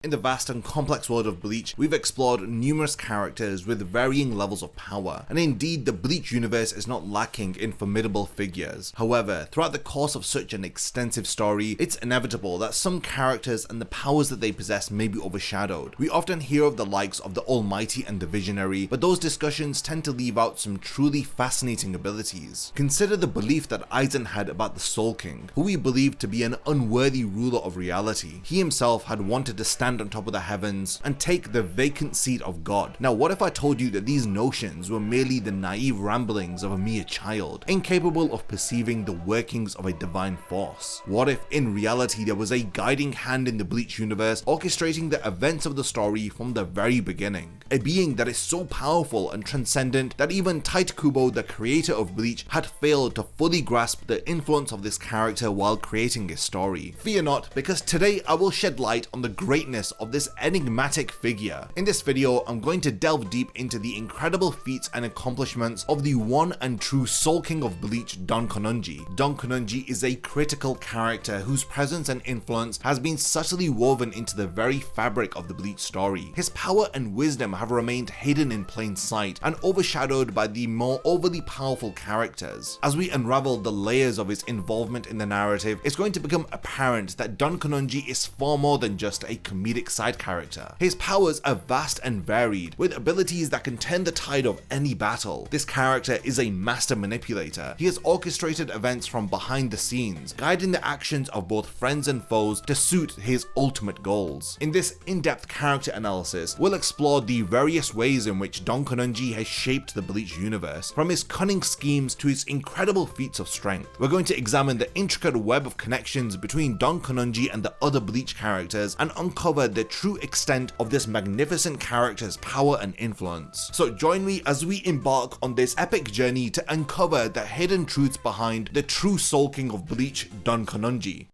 In the vast and complex world of Bleach, we've explored numerous characters with varying levels of power, and indeed the Bleach universe is not lacking in formidable figures. However, throughout the course of such an extensive story, it's inevitable that some characters and the powers that they possess may be overshadowed. We often hear of the likes of the Almighty and the Visionary, but those discussions tend to leave out some truly fascinating abilities. Consider the belief that Aizen had about the Soul King, who he believed to be an unworthy ruler of reality. He himself had wanted to stand on top of the heavens and take the vacant seat of God. Now, what if I told you that these notions were merely the naive ramblings of a mere child, incapable of perceiving the workings of a divine force? What if in reality there was a guiding hand in the Bleach universe orchestrating the events of the story from the very beginning? A being that is so powerful and transcendent that even Tite Kubo, the creator of Bleach, had failed to fully grasp the influence of this character while creating his story. Fear not, because today I will shed light on the greatness of this enigmatic figure. In this video, I'm going to delve deep into the incredible feats and accomplishments of the one and true Soul King of Bleach, Don Kanonji. Don Kanonji is a critical character whose presence and influence has been subtly woven into the very fabric of the Bleach story. His power and wisdom have remained hidden in plain sight and overshadowed by the more overly powerful characters. As we unravel the layers of his involvement in the narrative, it's going to become apparent that Don Kanonji is far more than just a comedic side character. His powers are vast and varied, with abilities that can turn the tide of any battle. This character is a master manipulator. He has orchestrated events from behind the scenes, guiding the actions of both friends and foes to suit his ultimate goals. In this in-depth character analysis, we'll explore the various ways in which Don Kanonji has shaped the Bleach universe, from his cunning schemes to his incredible feats of strength. We're going to examine the intricate web of connections between Don Kanonji and the other Bleach characters and uncover the true extent of this magnificent character's power and influence. So join me as we embark on this epic journey to uncover the hidden truths behind the true Soul King of Bleach, Don Kanonji.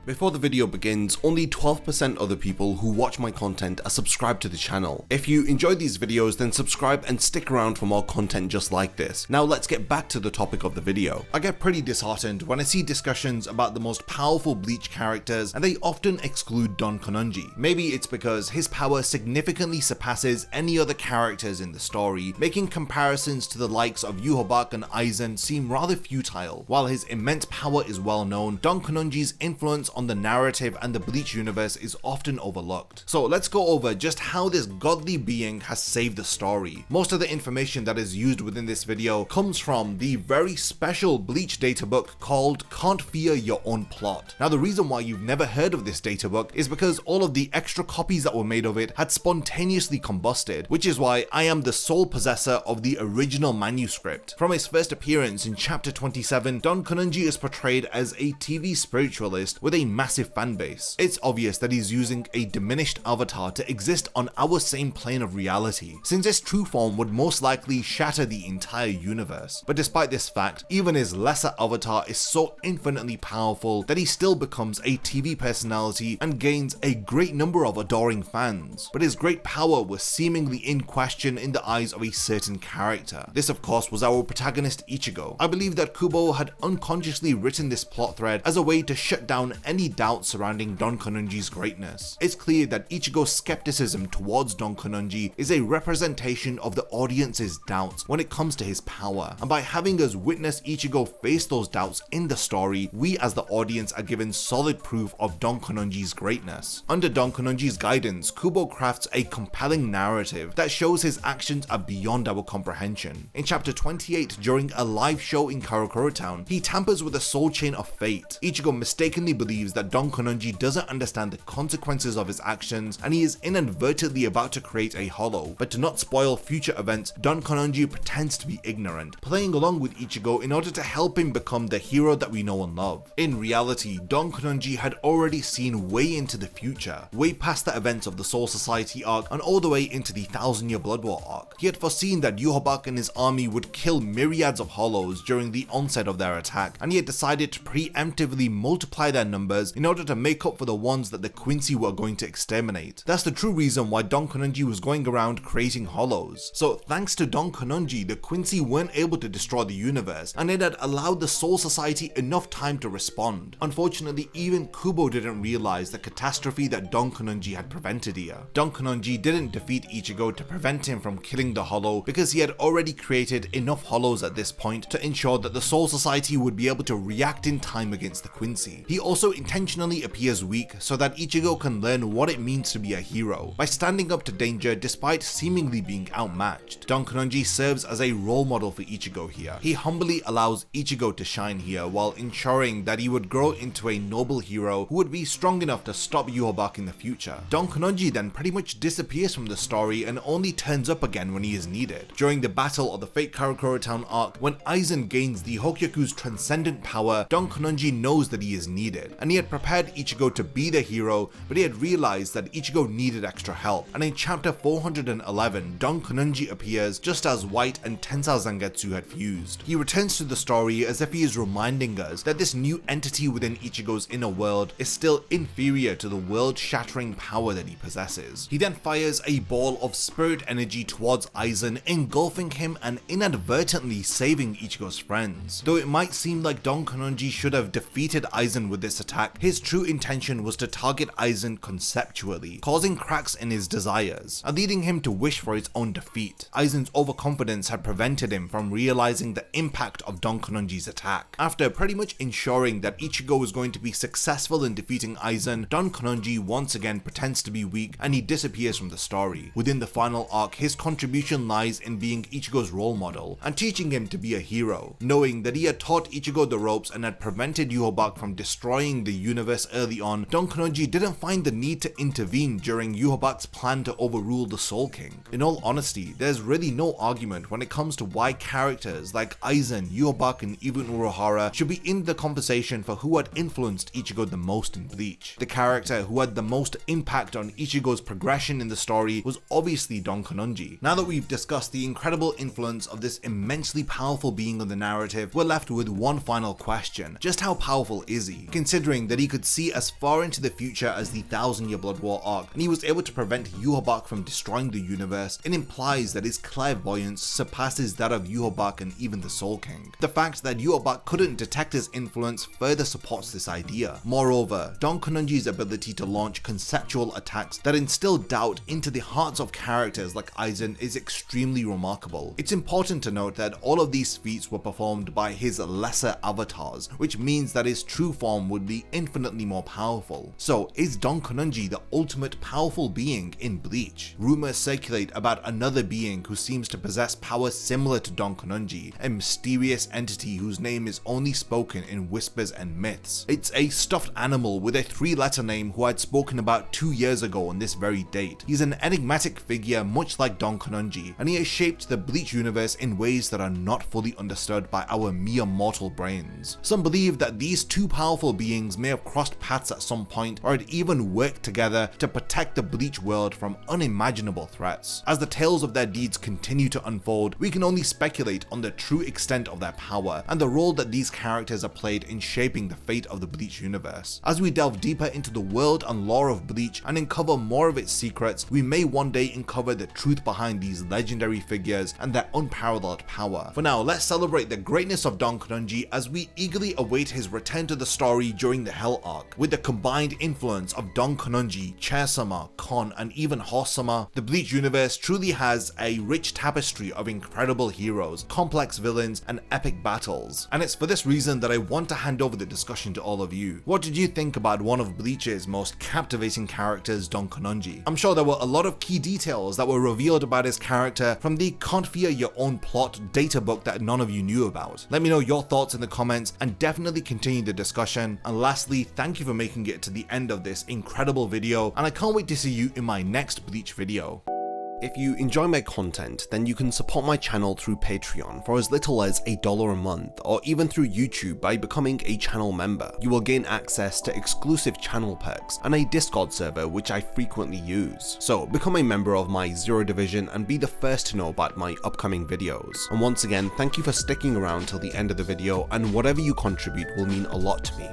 Before the video begins, only 12% of the people who watch my content are subscribed to the channel. If you enjoy these videos, then subscribe and stick around for more content just like this. Now let's get back to the topic of the video. I get pretty disheartened when I see discussions about the most powerful Bleach characters and they often exclude Don Kanonji. Maybe it's because his power significantly surpasses any other characters in the story, making comparisons to the likes of Yhwach and Aizen seem rather futile. While his immense power is well known, Don Kanonji's influence on the narrative and the Bleach universe is often overlooked. So let's go over just how this godly being has saved the story. Most of the information that is used within this video comes from the very special Bleach databook called Can't Fear Your Own Plot. Now the reason why you've never heard of this databook is because all of the extra copies that were made of it had spontaneously combusted, which is why I am the sole possessor of the original manuscript. From his first appearance in chapter 27, Don Kanonji is portrayed as a TV spiritualist with a massive fan base. It's obvious that he's using a diminished avatar to exist on our same plane of reality, since his true form would most likely shatter the entire universe. But despite this fact, even his lesser avatar is so infinitely powerful that he still becomes a TV personality and gains a great number of adoring fans. But his great power was seemingly in question in the eyes of a certain character. This of course was our protagonist Ichigo. I believe that Kubo had unconsciously written this plot thread as a way to shut down any doubt surrounding Don Kanonji's greatness. It's clear that Ichigo's skepticism towards Don Kanonji is a representation of the audience's doubts when it comes to his power, and by having us witness Ichigo face those doubts in the story, we as the audience are given solid proof of Don Kanonji's greatness. Under Don Kanonji's guidance, Kubo crafts a compelling narrative that shows his actions are beyond our comprehension. In chapter 28, during a live show in Karakura Town, he tampers with the soul chain of fate. Ichigo mistakenly believes that Don Kanonji doesn't understand the consequences of his actions and he is inadvertently about to create a hollow. But to not spoil future events, Don Kanonji pretends to be ignorant, playing along with Ichigo in order to help him become the hero that we know and love. In reality, Don Kanonji had already seen way into the future, way past the events of the Soul Society arc and all the way into the 1000-year Blood War arc. He had foreseen that Yhwach and his army would kill myriads of hollows during the onset of their attack, and he had decided to preemptively multiply their number members in order to make up for the ones that the Quincy were going to exterminate. That's the true reason why Don Kanonji was going around creating hollows. So thanks to Don Kanonji, the Quincy weren't able to destroy the universe, and it had allowed the Soul Society enough time to respond. Unfortunately, even Kubo didn't realize the catastrophe that Don Kanonji had prevented here. Don Kanonji didn't defeat Ichigo to prevent him from killing the hollow because he had already created enough hollows at this point to ensure that the Soul Society would be able to react in time against the Quincy. He also intentionally appears weak so that Ichigo can learn what it means to be a hero by standing up to danger despite seemingly being outmatched. Don Kanonji serves as a role model for Ichigo here. He humbly allows Ichigo to shine here while ensuring that he would grow into a noble hero who would be strong enough to stop Yhwach in the future. Don Kanonji then pretty much disappears from the story and only turns up again when he is needed. During the battle of the Fate Karakura Town arc, when Aizen gains the Hokyaku's transcendent power, Don Kanonji knows that he is needed, and he had prepared Ichigo to be the hero, but he had realized that Ichigo needed extra help, and in chapter 411, Don Kanonji appears just as White and Tensai Zangetsu had fused. He returns to the story as if he is reminding us that this new entity within Ichigo's inner world is still inferior to the world-shattering power that he possesses. He then fires a ball of spirit energy towards Aizen, engulfing him and inadvertently saving Ichigo's friends. Though it might seem like Don Kanonji should have defeated Aizen with this attack, his true intention was to target Aizen conceptually, causing cracks in his desires, and leading him to wish for his own defeat. Aizen's overconfidence had prevented him from realizing the impact of Don Kanonji's attack. After pretty much ensuring that Ichigo was going to be successful in defeating Aizen, Don Kanonji once again pretends to be weak and he disappears from the story. Within the final arc, his contribution lies in being Ichigo's role model and teaching him to be a hero. Knowing that he had taught Ichigo the ropes and had prevented Yhwach from destroying the universe early on, Don Kanonji didn't find the need to intervene during Yhwach's plan to overrule the Soul King. In all honesty, there's really no argument when it comes to why characters like Aizen, Yhwach, and even Urahara should be in the conversation for who had influenced Ichigo the most in Bleach. The character who had the most impact on Ichigo's progression in the story was obviously Don Kanonji. Now that we've discussed the incredible influence of this immensely powerful being on the narrative, we're left with one final question. Just how powerful is he? Considering that he could see as far into the future as the 1000-year Blood War arc, and he was able to prevent Yhwach from destroying the universe, it implies that his clairvoyance surpasses that of Yhwach and even the Soul King. The fact that Yhwach couldn't detect his influence further supports this idea. Moreover, Don Kanonji's ability to launch conceptual attacks that instill doubt into the hearts of characters like Aizen is extremely remarkable. It's important to note that all of these feats were performed by his lesser avatars, which means that his true form would be infinitely more powerful. So, is Don Kanonji the ultimate powerful being in Bleach? Rumors circulate about another being who seems to possess power similar to Don Kanonji, a mysterious entity whose name is only spoken in whispers and myths. It's a stuffed animal with a 3-letter name who I'd spoken about 2 years ago on this very date. He's an enigmatic figure much like Don Kanonji, and he has shaped the Bleach universe in ways that are not fully understood by our mere mortal brains. Some believe that these two powerful beings may have crossed paths at some point or had even worked together to protect the Bleach world from unimaginable threats. As the tales of their deeds continue to unfold, we can only speculate on the true extent of their power and the role that these characters have played in shaping the fate of the Bleach universe. As we delve deeper into the world and lore of Bleach and uncover more of its secrets, we may one day uncover the truth behind these legendary figures and their unparalleled power. For now, let's celebrate the greatness of Don Kanonji as we eagerly await his return to the story during the Hell arc. With the combined influence of Don Kanonji, Chair-sama, Kon, and even Horse-sama, the Bleach universe truly has a rich tapestry of incredible heroes, complex villains, and epic battles. And it's for this reason that I want to hand over the discussion to all of you. What did you think about one of Bleach's most captivating characters, Don Kanonji? I'm sure there were a lot of key details that were revealed about his character from the Can't Fear Your Own Plot databook that none of you knew about. Let me know your thoughts in the comments and definitely continue the discussion. And lastly, thank you for making it to the end of this incredible video, and I can't wait to see you in my next Bleach video. If you enjoy my content, then you can support my channel through Patreon for as little as $1 a month, or even through YouTube by becoming a channel member. You will gain access to exclusive channel perks and a Discord server which I frequently use. So become a member of my Zero Division and be the first to know about my upcoming videos. And once again, thank you for sticking around till the end of the video, and whatever you contribute will mean a lot to me.